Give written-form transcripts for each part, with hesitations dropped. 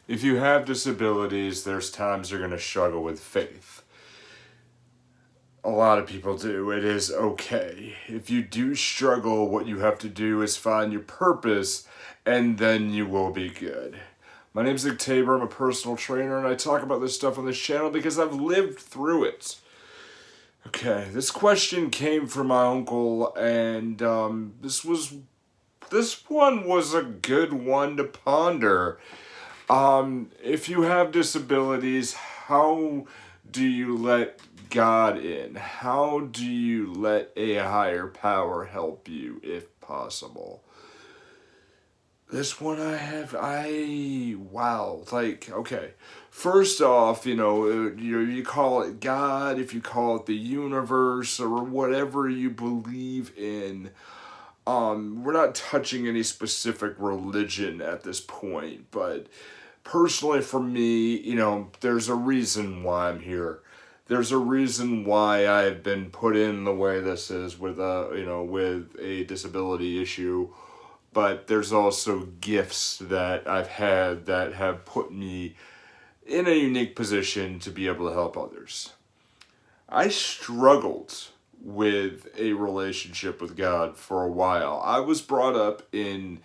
If you have disabilities, there's times you're going to struggle with faith. A lot of people do. It is okay. If you do struggle, what you have to do is find your purpose, and then you will be good. My name's Nick Tabor. I'm a personal trainer, and I talk about this stuff on this channel because I've lived through it. Okay, this question came from my uncle, and this one was a good one to ponder. If you have disabilities, how do you let God in? How do you let a higher power help you, if possible? This one wow, like, okay. First off, you call it God, if you call it the universe, or whatever you believe in. We're not touching any specific religion at this point, but personally for me, there's a reason why I'm here. There's a reason why I've been put in the way this is with a disability issue, but there's also gifts that I've had that have put me in a unique position to be able to help others. I struggled with a relationship with God for a while. I was brought up in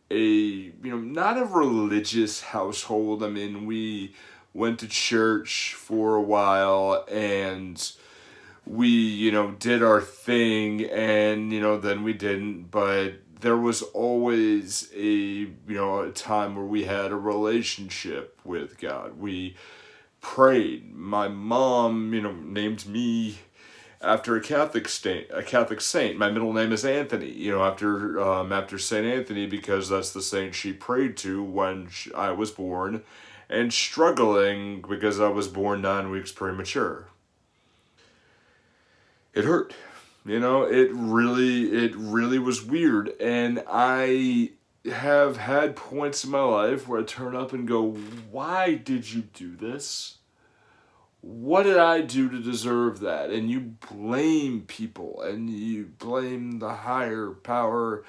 not a religious household. I mean, we went to church for a while and we, did our thing and, then we didn't, but there was always a time where we had a relationship with God. We prayed. My mom, named me after a Catholic saint. My middle name is Anthony. After Saint Anthony, because that's the saint she prayed to when I was born, and struggling because I was born 9 weeks premature. It hurt. It really was weird, and I have had points in my life where I turn up and go, "Why did you do this? What did I do to deserve that?" And you blame people and you blame the higher power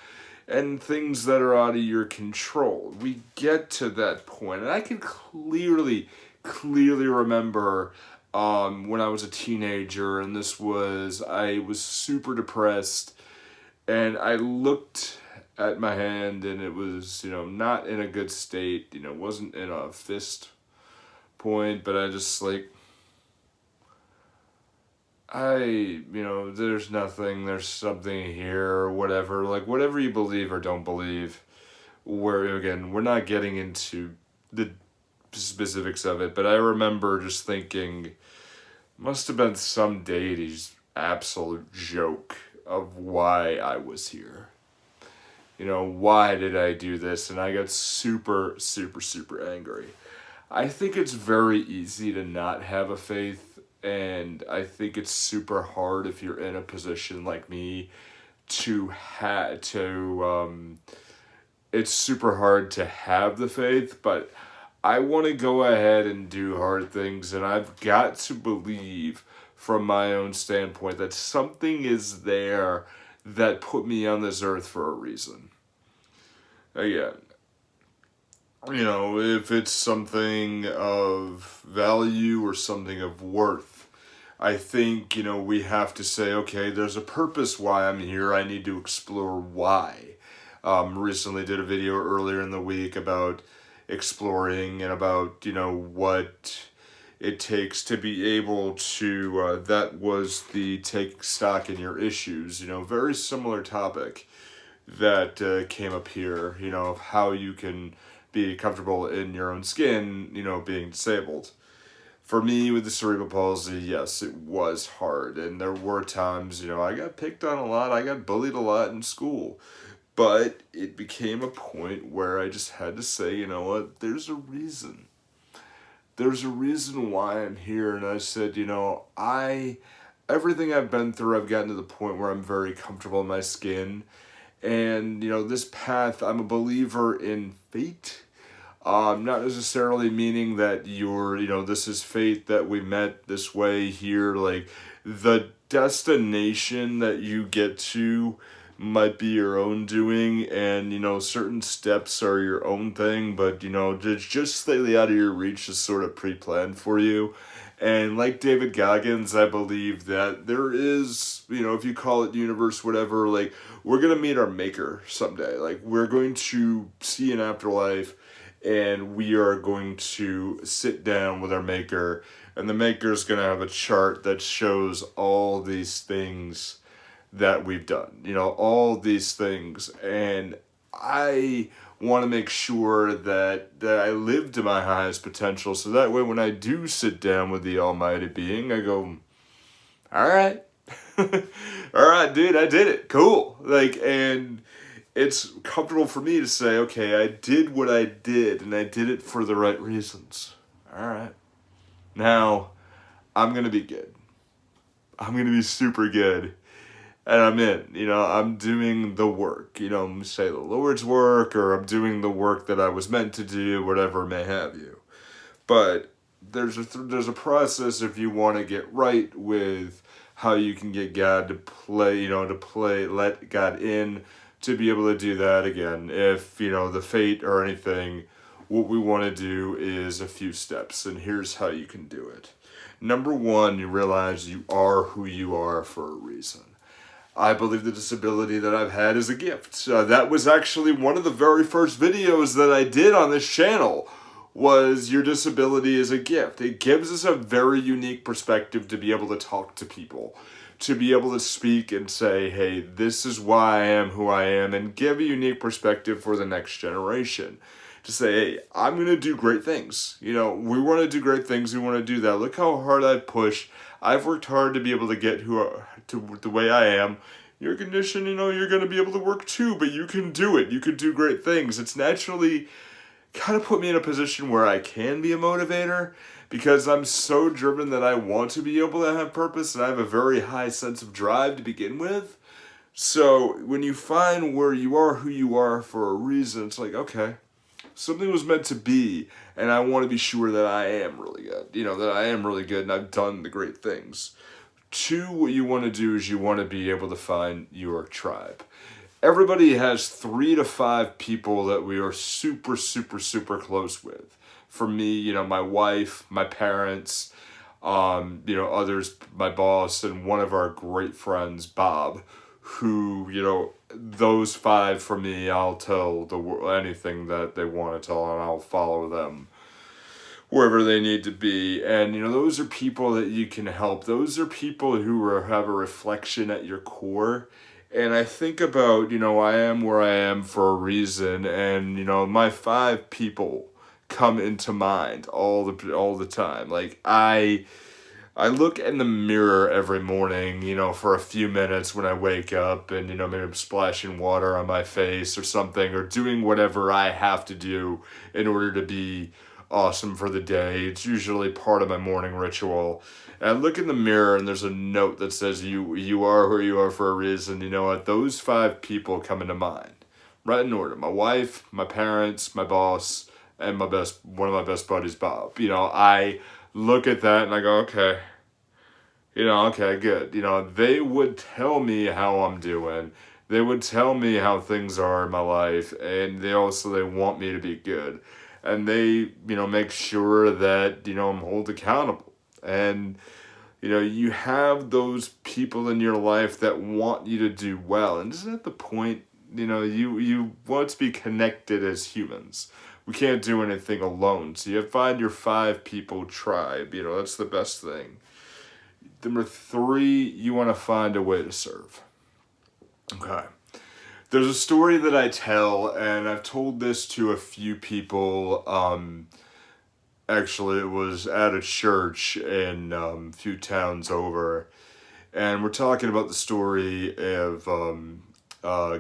and things that are out of your control. We get to that point, and I can clearly remember when I was a teenager, and I was super depressed, and I looked at my hand, and it was, not in a good state, wasn't in a fist point, but I just there's nothing, there's something here, or whatever, whatever you believe or don't believe. We're not getting into the specifics of it, but I remember just thinking, must have been some deity's absolute joke of why I was here. Why did I do this? And I got super, super, super angry. I think it's very easy to not have a faith, and I think it's super hard if you're in a position like me it's super hard to have the faith, but I want to go ahead and do hard things, and I've got to believe from my own standpoint that something is there that put me on this earth for a reason. Again, if it's something of value or something of worth, I think, we have to say, okay, there's a purpose why I'm here. I need to explore why. Recently did a video earlier in the week about exploring and about, what it takes to be able to, that was the take stock in your issues, very similar topic that came up here, of how you can be comfortable in your own skin, being disabled. For me, with the cerebral palsy, yes, it was hard, and there were times, I got picked on a lot, I got bullied a lot in school, but it became a point where I just had to say, you know what, there's a reason. There's a reason why I'm here, and I said, everything I've been through, I've gotten to the point where I'm very comfortable in my skin, and, this path, I'm a believer in fate. Not necessarily meaning that this is fate that we met this way here, like the destination that you get to might be your own doing, and certain steps are your own thing, but just slightly out of your reach is sort of pre-planned for you. And like David Goggins, I believe that there is, if you call it universe, whatever, like, we're gonna meet our maker someday. Like, we're going to see an afterlife, and we are going to sit down with our maker, and the maker's gonna have a chart that shows all these things that we've done, all these things. And I want to make sure that I live to my highest potential, so that way when I do sit down with the almighty being, I go, all right. All right, dude, I did it. Cool. Like, and it's comfortable for me to say, okay, I did what I did, and I did it for the right reasons. All right. Now, I'm going to be good. I'm going to be super good. And I'm in, I'm doing the work, say the Lord's work, or I'm doing the work that I was meant to do, whatever may have you. But there's a process if you want to get right with how you can get God to let God in, to be able to do that again. If, the fate or anything, what we want to do is a few steps, and here's how you can do it. Number one, you realize you are who you are for a reason. I believe the disability that I've had is a gift. That was actually one of the very first videos that I did on this channel, was your disability is a gift. It gives us a very unique perspective to be able to talk to people, to be able to speak and say, hey, this is why I am who I am, and give a unique perspective for the next generation. To say, hey, I'm going to do great things. We want to do great things. We want to do that. Look how hard I've pushed. I've worked hard to be able to get to the way I am. Your condition, you're going to be able to work too, but you can do it. You can do great things. It's naturally kind of put me in a position where I can be a motivator, because I'm so driven that I want to be able to have purpose, and I have a very high sense of drive to begin with. So when you find where you are who you are for a reason, it's like, okay, something was meant to be, and I want to be sure that I am really good. That I am really good and I've done the great things. Two, what you want to do is you want to be able to find your tribe. Everybody has 3 to 5 people that we are super, super, super close with. For me, my wife, my parents, others, my boss, and one of our great friends, Bob, who, those 5 for me, I'll tell the world anything that they want to tell, and I'll follow them wherever they need to be. And, those are people that you can help. Those are people who have a reflection at your core. And I think about, I am where I am for a reason, and, my 5 people come into mind all the time. Like, I look in the mirror every morning, for a few minutes when I wake up, and, maybe I'm splashing water on my face or something, or doing whatever I have to do in order to be awesome for the day. It's usually part of my morning ritual. And I look in the mirror, and there's a note that says, you are who you are for a reason. You know what? Those 5 people come into mind, right in order. My wife, my parents, my boss, and one of my best buddies, Bob. I look at that and I go, okay, okay, good. They would tell me how I'm doing. They would tell me how things are in my life, and they want me to be good. And they, make sure that, I'm held accountable. And, you have those people in your life that want you to do well. And isn't that the point? You want to be connected as humans. We can't do anything alone. So you find your 5 people tribe. That's the best thing. Number 3, you want to find a way to serve. Okay. There's a story that I tell, and I've told this to a few people. Actually, it was at a church in a few towns over. And we're talking about the story of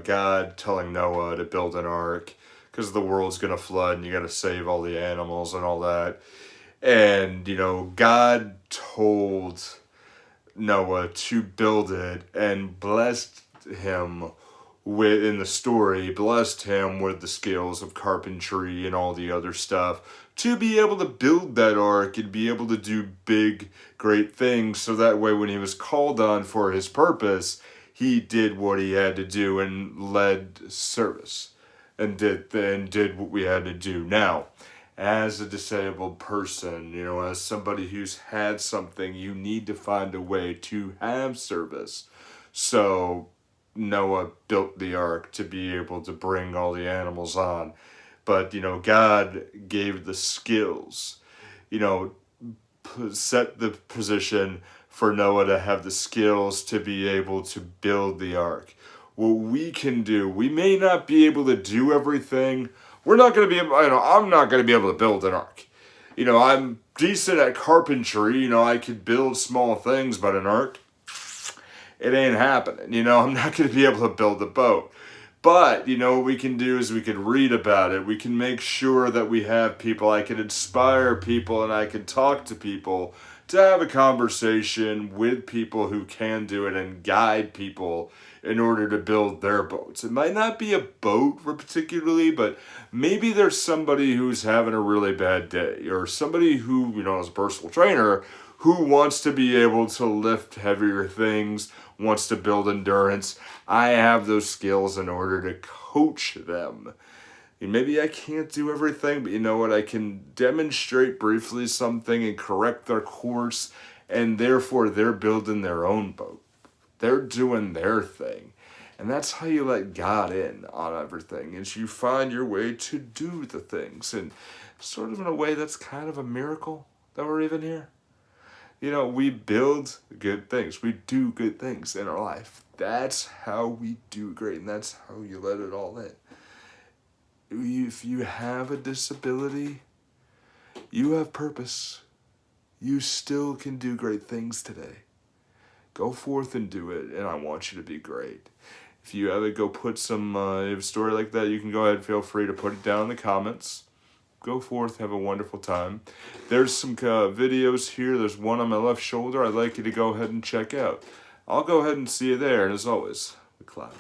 God telling Noah to build an ark because the world's going to flood and you got to save all the animals and all that. And, God told Noah to build it and blessed him in the story, blessed him with the skills of carpentry and all the other stuff to be able to build that ark and be able to do big, great things. So that way when he was called on for his purpose, he did what he had to do and led service and did what we had to do. Now, as a disabled person, you know, as somebody who's had something, you need to find a way to have service. So Noah built the ark to be able to bring all the animals on. But, you know, God gave the skills, you know, set the position for Noah to have the skills to be able to build the ark. What we can do, we may not be able to do everything. We're not going to be able, you know, I'm not going to be able to build an ark. You know, I'm decent at carpentry, you know, I could build small things, but an ark, it ain't happening. You know, I'm not going to be able to build a boat. But, you know, what we can do is we can read about it. We can make sure that we have people. I can inspire people and I can talk to people to have a conversation with people who can do it and guide people in order to build their boats. It might not be a boat particularly, but maybe there's somebody who's having a really bad day or somebody who, you know, is a personal trainer who wants to be able to lift heavier things, wants to build endurance. I have those skills in order to coach them. And maybe I can't do everything, but you know what? I can demonstrate briefly something and correct their course, and therefore they're building their own boat. They're doing their thing. And that's how you let God in on everything, is you find your way to do the things. And sort of in a way that's kind of a miracle that we're even here. You know, we build good things. We do good things in our life. That's how we do great, and that's how you let it all in. If you have a disability, you have purpose. You still can do great things today. Go forth and do it, and I want you to be great. If you ever go put some a story like that, you can go ahead and feel free to put it down in the comments. Go forth, have a wonderful time. There's some videos here. There's one on my left shoulder I'd like you to go ahead and check out. I'll go ahead and see you there, and as always, the cloud.